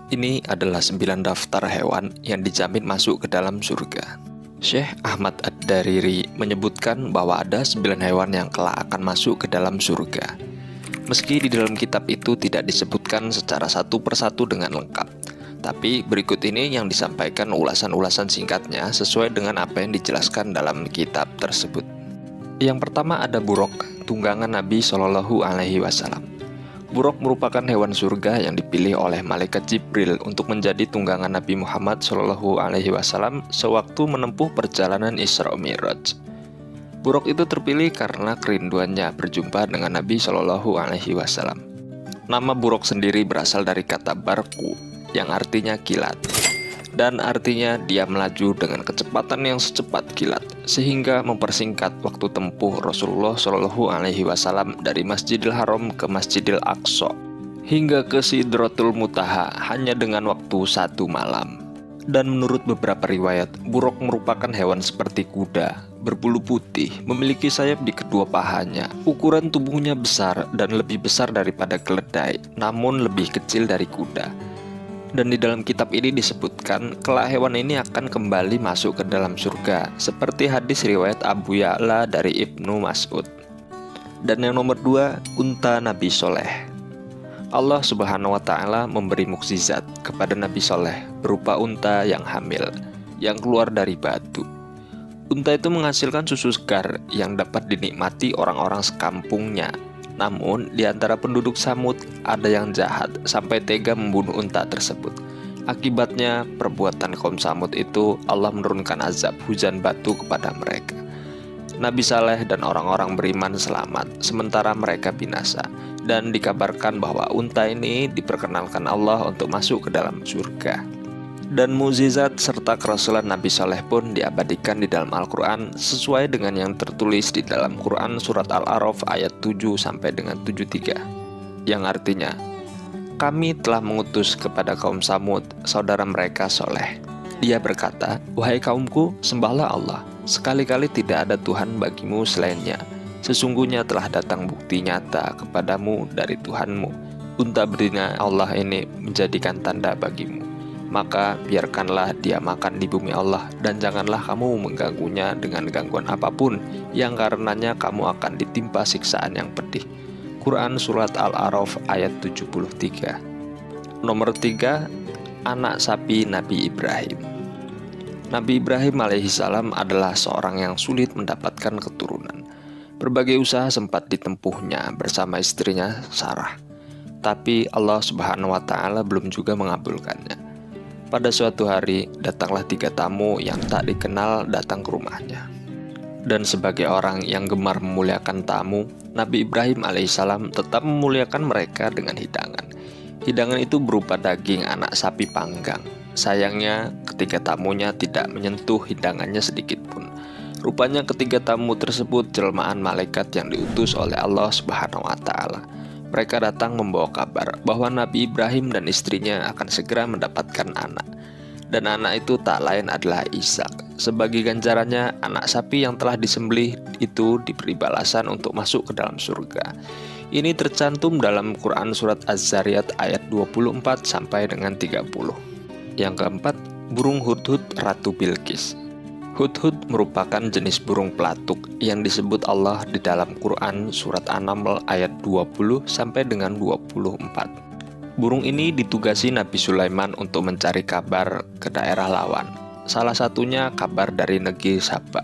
Ini adalah 9 daftar hewan yang dijamin masuk ke dalam surga. Syekh Ahmad Ad-Dariri menyebutkan bahwa ada 9 hewan yang kelak akan masuk ke dalam surga. Meski di dalam kitab itu tidak disebutkan secara satu persatu dengan lengkap, tapi berikut ini yang disampaikan ulasan-ulasan singkatnya sesuai dengan apa yang dijelaskan dalam kitab tersebut. Yang pertama ada buruk, tunggangan Nabi Shallallahu Alaihi Wasallam. Buruk merupakan hewan surga yang dipilih oleh malaikat Jibril untuk menjadi tunggangan Nabi Muhammad Shallallahu Alaihi Wasallam sewaktu menempuh perjalanan Isra Mi'raj. Buruk itu terpilih karena kerinduannya berjumpa dengan Nabi Shallallahu Alaihi Wasallam. Nama buruk sendiri berasal dari kata barku, yang artinya kilat, dan artinya dia melaju dengan kecepatan yang secepat kilat, sehingga mempersingkat waktu tempuh Rasulullah Shallallahu Alaihi Wasallam dari Masjidil Haram ke Masjidil Aqsa hingga ke Sidratul Muntaha hanya dengan waktu 1 malam. Dan menurut beberapa riwayat, buruk merupakan hewan seperti kuda, berbulu putih, memiliki sayap di kedua pahanya. Ukuran tubuhnya besar dan lebih besar daripada keledai, namun lebih kecil dari kuda. Dan di dalam kitab ini disebutkan, kelak hewan ini akan kembali masuk ke dalam surga, seperti hadis riwayat Abu Ya'la dari Ibnu Mas'ud. Dan yang nomor 2, unta Nabi Soleh. Allah Subhanahu wa Ta'ala memberi mukjizat kepada Nabi Soleh berupa unta yang hamil, yang keluar dari batu. Unta itu menghasilkan susu segar yang dapat dinikmati orang-orang sekampungnya. Namun, di antara penduduk Samud ada yang jahat sampai tega membunuh unta tersebut. Akibatnya, perbuatan kaum Samud itu Allah menurunkan azab hujan batu kepada mereka. Nabi Saleh dan orang-orang beriman selamat, sementara mereka binasa. Dan dikabarkan bahwa unta ini diperkenalkan Allah untuk masuk ke dalam surga. Dan mukjizat serta kerasulan Nabi Saleh pun diabadikan di dalam Al-Quran sesuai dengan yang tertulis di dalam Quran surat Al-A'raf ayat 7 sampai dengan 73, yang artinya, kami telah mengutus kepada kaum Samud saudara mereka Soleh. Dia berkata, wahai kaumku, sembahlah Allah, sekali-kali tidak ada Tuhan bagimu selainnya. Sesungguhnya telah datang bukti nyata kepadamu dari Tuhanmu. Unta betina Allah ini menjadikan tanda bagimu. Maka biarkanlah dia makan di bumi Allah, dan janganlah kamu mengganggunya dengan gangguan apapun, yang karenanya kamu akan ditimpa siksaan yang pedih. Quran Surat Al-A'raf ayat 73. Nomor 3, anak sapi Nabi Ibrahim. Nabi Ibrahim alaihissalam adalah seorang yang sulit mendapatkan keturunan. Berbagai usaha sempat ditempuhnya bersama istrinya Sarah, tapi Allah Subhanahu wa Ta'ala belum juga mengabulkannya. Pada suatu hari, datanglah 3 tamu yang tak dikenal datang ke rumahnya. Dan sebagai orang yang gemar memuliakan tamu, Nabi Ibrahim alaihissalam tetap memuliakan mereka dengan hidangan. Hidangan itu berupa daging anak sapi panggang. Sayangnya, ketiga tamunya tidak menyentuh hidangannya sedikit pun. Rupanya ketiga tamu tersebut jelmaan malaikat yang diutus oleh Allah Subhanahu wa Ta'ala. Mereka datang membawa kabar bahwa Nabi Ibrahim dan istrinya akan segera mendapatkan anak. Dan anak itu tak lain adalah Ishak. Sebagai ganjarannya, anak sapi yang telah disembelih itu diberi balasan untuk masuk ke dalam surga. Ini tercantum dalam Quran Surat Az-Zariyat ayat 24 sampai dengan 30. Yang keempat, burung hudhud Ratu Bilqis. Hudhud merupakan jenis burung pelatuk yang disebut Allah di dalam Quran Surat An-Naml ayat 20 sampai dengan 24. Burung ini ditugasi Nabi Sulaiman untuk mencari kabar ke daerah lawan. Salah satunya kabar dari negeri Saba.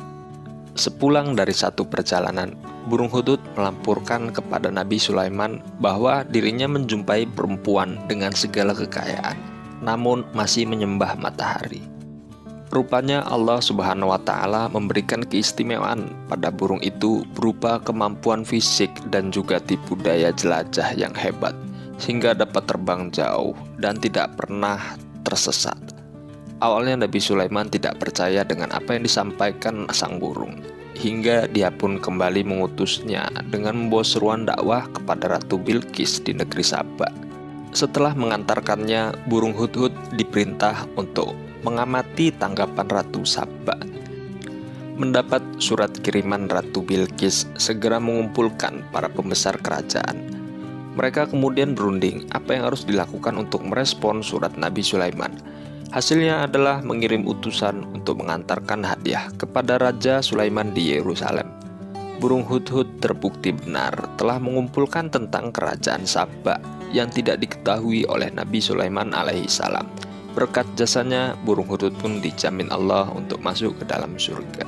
Sepulang dari satu perjalanan, burung hudhud melamporkan kepada Nabi Sulaiman bahwa dirinya menjumpai perempuan dengan segala kekayaan, namun masih menyembah matahari. Rupanya Allah Subhanahu wa Ta'ala memberikan keistimewaan pada burung itu berupa kemampuan fisik dan juga tipu daya jelajah yang hebat, sehingga dapat terbang jauh dan tidak pernah tersesat. Awalnya Nabi Sulaiman tidak percaya dengan apa yang disampaikan sang burung, hingga dia pun kembali mengutusnya dengan membawa seruan dakwah kepada Ratu Bilqis di negeri Saba. Setelah mengantarkannya, burung hudhud diperintah untuk mengamati tanggapan Ratu Saba. Mendapat surat kiriman Ratu Bilqis, segera mengumpulkan para pembesar kerajaan. Mereka kemudian berunding apa yang harus dilakukan untuk merespon surat Nabi Sulaiman. Hasilnya adalah mengirim utusan untuk mengantarkan hadiah kepada Raja Sulaiman di Yerusalem. Burung hudhud terbukti benar telah mengumpulkan tentang kerajaan Saba yang tidak diketahui oleh Nabi Sulaiman alaihissalam. Berkat jasanya, burung hudhud pun dijamin Allah untuk masuk ke dalam surga.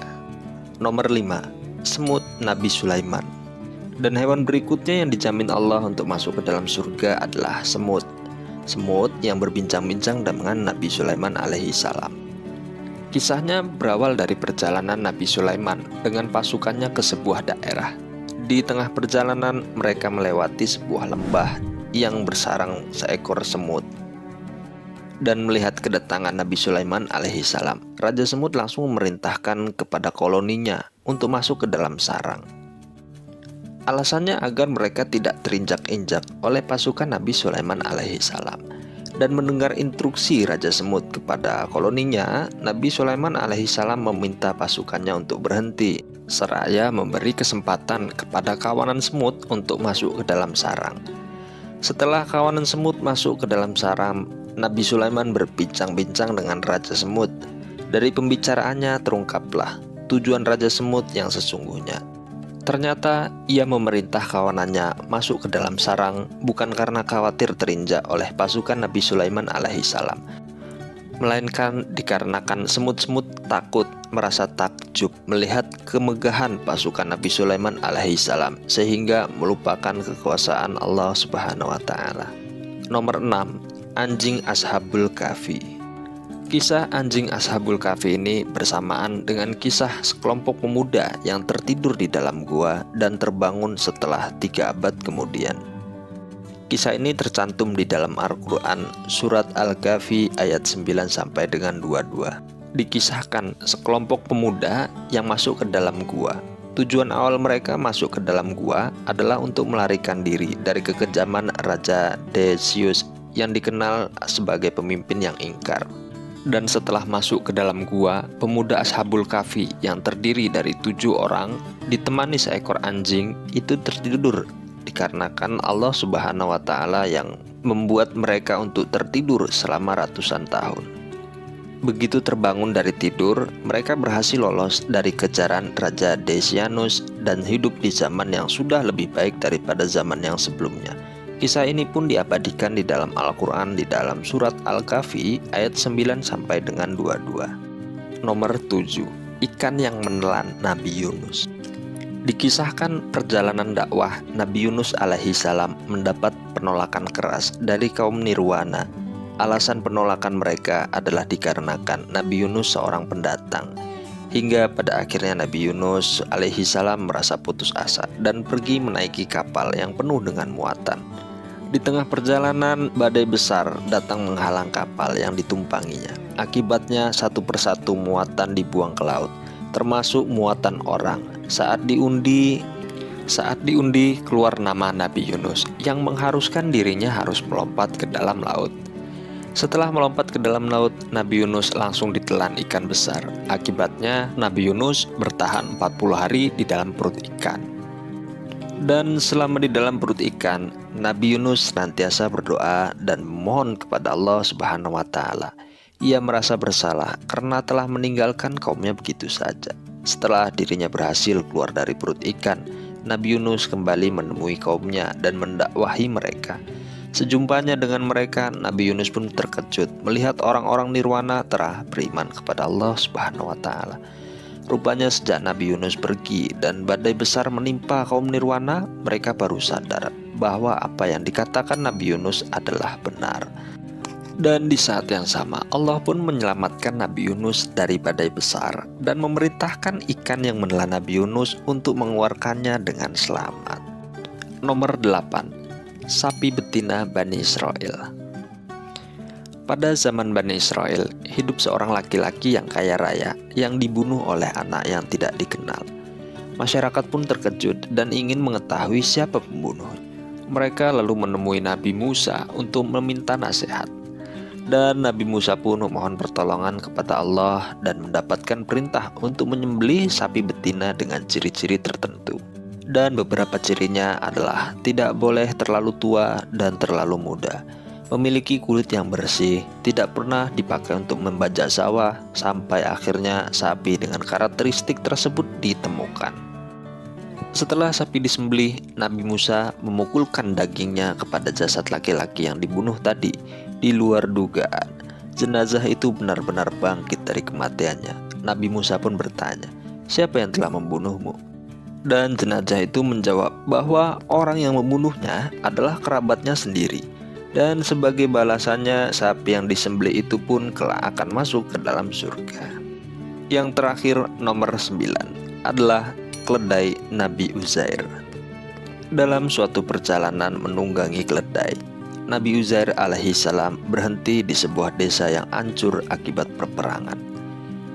Nomor 5. Semut Nabi Sulaiman. Dan hewan berikutnya yang dijamin Allah untuk masuk ke dalam surga adalah semut. Semut yang berbincang-bincang dengan Nabi Sulaiman alaihissalam. Kisahnya berawal dari perjalanan Nabi Sulaiman dengan pasukannya ke sebuah daerah. Di tengah perjalanan mereka melewati sebuah lembah yang bersarang seekor semut. Dan melihat kedatangan Nabi Sulaiman alaihissalam, Raja Semut langsung memerintahkan kepada koloninya untuk masuk ke dalam sarang. Alasannya agar mereka tidak terinjak-injak oleh pasukan Nabi Sulaiman alaihissalam. Dan mendengar instruksi Raja Semut kepada koloninya, Nabi Sulaiman alaihissalam meminta pasukannya untuk berhenti, seraya memberi kesempatan kepada kawanan semut untuk masuk ke dalam sarang. Setelah kawanan semut masuk ke dalam sarang, Nabi Sulaiman berbincang-bincang dengan Raja Semut. Dari pembicaraannya terungkaplah tujuan Raja Semut yang sesungguhnya. Ternyata ia memerintah kawanannya masuk ke dalam sarang bukan karena khawatir terinjak oleh pasukan Nabi Sulaiman alaihissalam, melainkan dikarenakan semut-semut takut, merasa takjub melihat kemegahan pasukan Nabi Sulaiman alaihissalam sehingga melupakan kekuasaan Allah Subhanahu wa taala. Nomor 6. Anjing Ashabul Kahfi. Kisah anjing Ashabul Kahfi ini bersamaan dengan kisah sekelompok pemuda yang tertidur di dalam gua dan terbangun setelah 3 abad kemudian. Kisah ini tercantum di dalam Al-Quran surat Al-Kahfi ayat 9 sampai dengan 22. Dikisahkan sekelompok pemuda yang masuk ke dalam gua. Tujuan awal mereka masuk ke dalam gua adalah untuk melarikan diri dari kekejaman Raja Decius yang dikenal sebagai pemimpin yang ingkar. Dan setelah masuk ke dalam gua, pemuda Ashabul Kahfi yang terdiri dari 7 orang ditemani seekor anjing itu tertidur dikarenakan Allah Subhanahu wa taala yang membuat mereka untuk tertidur selama ratusan tahun. Begitu terbangun dari tidur, mereka berhasil lolos dari kejaran Raja Decianus dan hidup di zaman yang sudah lebih baik daripada zaman yang sebelumnya. Kisah ini pun diabadikan di dalam Al-Quran di dalam surat Al-Kahfi ayat 9 sampai dengan 22. Nomor 7. Ikan yang menelan Nabi Yunus. Dikisahkan perjalanan dakwah Nabi Yunus alaihissalam mendapat penolakan keras dari kaum Nirwana. Alasan penolakan mereka adalah dikarenakan Nabi Yunus seorang pendatang. Hingga pada akhirnya Nabi Yunus alaihissalam merasa putus asa dan pergi menaiki kapal yang penuh dengan muatan. Di tengah perjalanan, badai besar datang menghalang kapal yang ditumpanginya. Akibatnya satu persatu muatan dibuang ke laut, termasuk muatan orang. Saat diundi keluar nama Nabi Yunus yang mengharuskan dirinya harus melompat ke dalam laut. Setelah melompat ke dalam laut, Nabi Yunus langsung ditelan ikan besar. Akibatnya Nabi Yunus bertahan 40 hari di dalam perut ikan. Dan selama di dalam perut ikan, Nabi Yunus senantiasa berdoa dan memohon kepada Allah Subhanahu wa taala. Ia merasa bersalah karena telah meninggalkan kaumnya begitu saja. Setelah dirinya berhasil keluar dari perut ikan, Nabi Yunus kembali menemui kaumnya dan mendakwahi mereka. Sejumpanya dengan mereka, Nabi Yunus pun terkejut melihat orang-orang Nirwana telah beriman kepada Allah Subhanahu wa taala. Rupanya sejak Nabi Yunus pergi dan badai besar menimpa kaum Nirwana, mereka baru sadar bahwa apa yang dikatakan Nabi Yunus adalah benar. Dan di saat yang sama, Allah pun menyelamatkan Nabi Yunus dari badai besar dan memerintahkan ikan yang menelan Nabi Yunus untuk mengeluarkannya dengan selamat. Nomor 8. Sapi betina Bani Israel. Pada zaman Bani Israel, hidup seorang laki-laki yang kaya raya yang dibunuh oleh anak yang tidak dikenal. Masyarakat pun terkejut dan ingin mengetahui siapa pembunuh. Mereka lalu menemui Nabi Musa untuk meminta nasihat. Dan Nabi Musa pun memohon pertolongan kepada Allah dan mendapatkan perintah untuk menyembelih sapi betina dengan ciri-ciri tertentu. Dan beberapa cirinya adalah tidak boleh terlalu tua dan terlalu muda, memiliki kulit yang bersih, tidak pernah dipakai untuk membajak sawah, sampai akhirnya sapi dengan karakteristik tersebut ditemukan. Setelah sapi disembelih, Nabi Musa memukulkan dagingnya kepada jasad laki-laki yang dibunuh tadi. Di luar dugaan, jenazah itu benar-benar bangkit dari kematiannya. Nabi Musa pun bertanya, "Siapa yang telah membunuhmu?" Dan jenazah itu menjawab bahwa orang yang membunuhnya adalah kerabatnya sendiri. Dan sebagai balasannya, sapi yang disembelih itu pun kelak akan masuk ke dalam surga. Yang terakhir, nomor 9, adalah keledai Nabi Uzair. Dalam suatu perjalanan menunggangi keledai, Nabi Uzair alaihissalam berhenti di sebuah desa yang hancur akibat peperangan.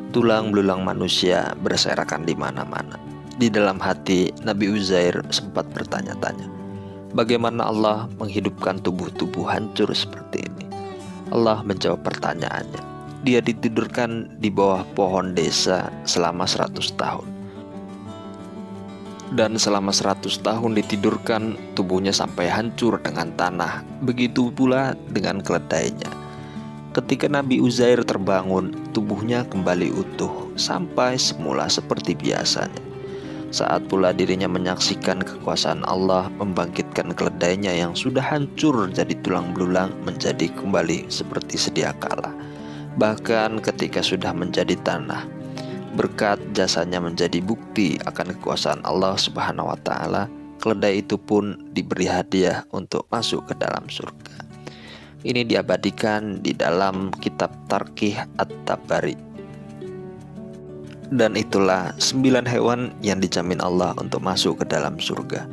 Tulang belulang manusia berserakan di mana-mana. Di dalam hati, Nabi Uzair sempat bertanya-tanya, bagaimana Allah menghidupkan tubuh-tubuh hancur seperti ini? Allah menjawab pertanyaannya. Dia ditidurkan di bawah pohon desa selama 100 tahun. Dan selama 100 tahun ditidurkan, tubuhnya sampai hancur dengan tanah. Begitu pula dengan keledainya. Ketika Nabi Uzair terbangun, tubuhnya kembali utuh sampai semula seperti biasanya. Saat pula dirinya menyaksikan kekuasaan Allah membangkitkan keledainya yang sudah hancur jadi tulang belulang menjadi kembali seperti sedia kala. Bahkan ketika sudah menjadi tanah, berkat jasanya menjadi bukti akan kekuasaan Allah Subhanahu wa Ta'ala, keledai itu pun diberi hadiah untuk masuk ke dalam surga. Ini diabadikan di dalam kitab Tarikh At-Tabari. Dan itulah 9 hewan yang dijamin Allah untuk masuk ke dalam surga.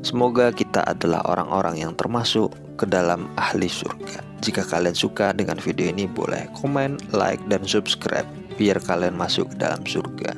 Semoga kita adalah orang-orang yang termasuk ke dalam ahli surga. Jika kalian suka dengan video ini, boleh komen, like, dan subscribe biar kalian masuk ke dalam surga.